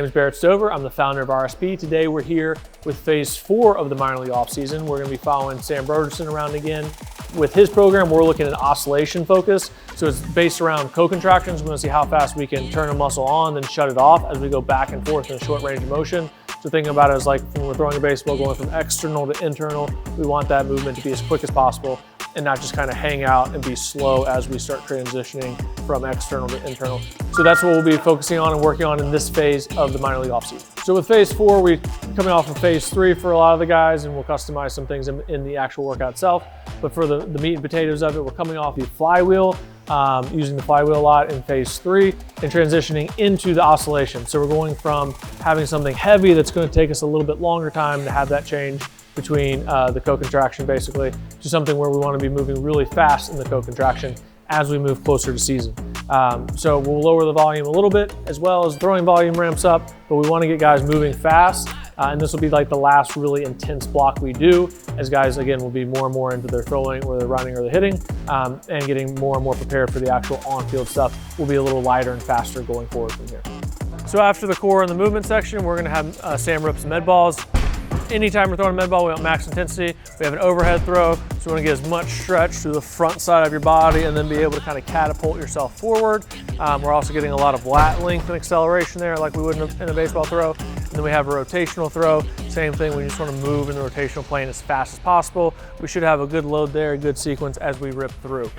name is Barrett Stover. I'm the founder of RSP. Today we're here with phase 4 of the minor league offseason. We're going to be following Sam Broderson around again. With his program, we're looking at oscillation focus. So it's based around co-contractions. We're going to see how fast we can turn a muscle on, then shut it off as we go back and forth in a short range of motion. So thinking about it as like when we're throwing a baseball, going from external to internal, we want that movement to be as quick as possible and not just kind of hang out and be slow as we start transitioning from external to internal. So that's what we'll be focusing on and working on in this phase of the minor league offseason. So with phase 4, we're coming off of phase 3 for a lot of the guys, and we'll customize some things in the actual workout itself. But for the meat and potatoes of it, we're coming off the flywheel, using the flywheel a lot in phase 3 and transitioning into the oscillation. So we're going from having something heavy that's going to take us a little bit longer time to have that change between the co-contraction basically to something where we want to be moving really fast in the co-contraction as we move closer to season. So we'll lower the volume a little bit as well as throwing volume ramps up, but we want to get guys moving fast. And this will be like the last really intense block we do, as guys, again, will be more and more into their throwing or their running or their hitting, and getting more and more prepared for the actual on-field stuff. Will be a little lighter and faster going forward from here. So after the core and the movement section, we're going to have Sam rip some med balls. Anytime we're throwing a med ball, we want max intensity. We have an overhead throw, so we want to get as much stretch through the front side of your body and then be able to kind of catapult yourself forward. We're also getting a lot of lat length and acceleration there like we would in a baseball throw. And then we have a rotational throw. Same thing, we just want to move in the rotational plane as fast as possible. We should have a good load there, a good sequence as we rip through.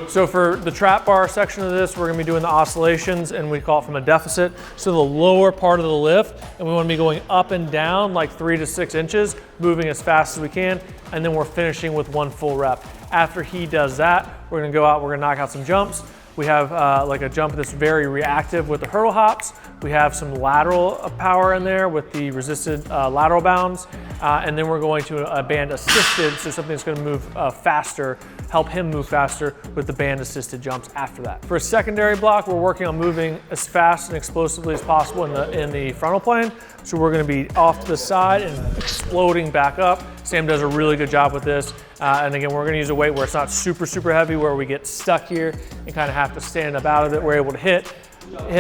So for the trap bar section of this, we're going to be doing the oscillations, and we call it from a deficit. So the lower part of the lift, and we want to be going up and down like 3 to 6 inches, moving as fast as we can, and then we're finishing with 1 full rep. After he does that, we're going to go out, we're going to knock out some jumps. We have like a jump that's very reactive with the hurdle hops. We have some lateral power in there with the resisted lateral bounds. And then we're going to a band assisted, so something that's going to move faster, help him move faster with the band assisted jumps after that. For a secondary block, we're working on moving as fast and explosively as possible in the frontal plane. So we're going to be off to the side and exploding back up. Sam does a really good job with this. And again, we're going to use a weight where it's not super, super heavy, where we get stuck here and kind of have to stand up out of it. We're able to hit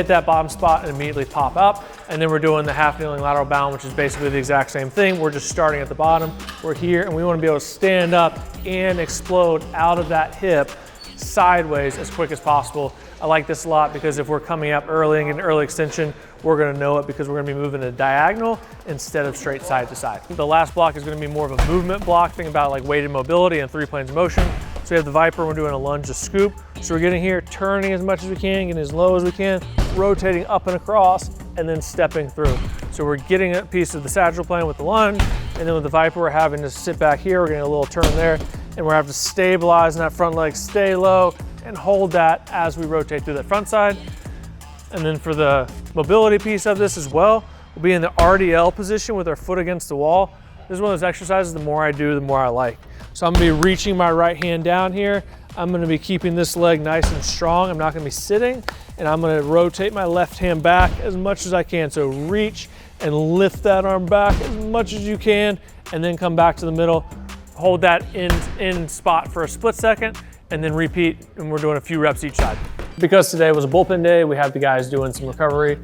that bottom spot and immediately pop up. And then we're doing the half kneeling lateral bound, which is basically the exact same thing. We're just starting at the bottom. We're here, and we want to be able to stand up and explode out of that hip sideways as quick as possible. I like this a lot because if we're coming up early and getting early extension, we're going to know it because we're going to be moving a diagonal instead of straight side to side. The last block is going to be more of a movement block. Think about like weighted mobility and 3 planes of motion. So we have the Viper, we're doing a lunge to scoop. So we're getting here, turning as much as we can, getting as low as we can, rotating up and across, and then stepping through. So we're getting a piece of the sagittal plane with the lunge, and then with the Viper, we're having to sit back here, we're getting a little turn there, and we're having to stabilize in that front leg, stay low, and hold that as we rotate through that front side. And then for the mobility piece of this as well, we'll be in the RDL position with our foot against the wall. This is one of those exercises, the more I do, the more I like. So I'm gonna be reaching my right hand down here. I'm gonna be keeping this leg nice and strong. I'm not gonna be sitting, and I'm gonna rotate my left hand back as much as I can. So reach and lift that arm back as much as you can, and then come back to the middle. Hold that in spot for a split second, and then repeat, and we're doing a few reps each side. Because today was a bullpen day, we have the guys doing some recovery,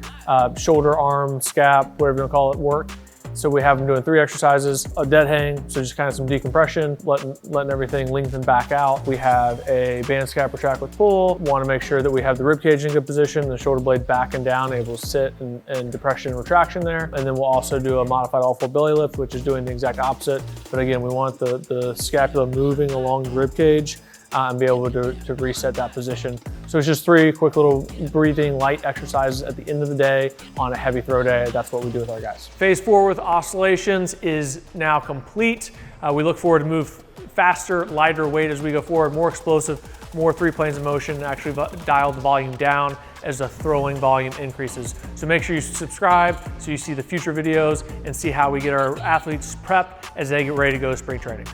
shoulder, arm, scap, whatever you wanna call it, work. So we have them doing 3 exercises, a dead hang, so just kind of some decompression, letting everything lengthen back out. We have a band scap retract with pull. Want to make sure that we have the rib cage in good position, the shoulder blade back and down, able to sit and depression and retraction there. And then we'll also do a modified all-full belly lift, which is doing the exact opposite. But again, we want the scapula moving along the rib cage and be able to reset that position. So it's just 3 quick little breathing, light exercises at the end of the day on a heavy throw day. That's what we do with our guys. Phase 4 with oscillations is now complete. We look forward to move faster, lighter weight as we go forward, more explosive, more 3 planes of motion, actually dial the volume down as the throwing volume increases. So make sure you subscribe so you see the future videos and see how we get our athletes prepped as they get ready to go to spring training.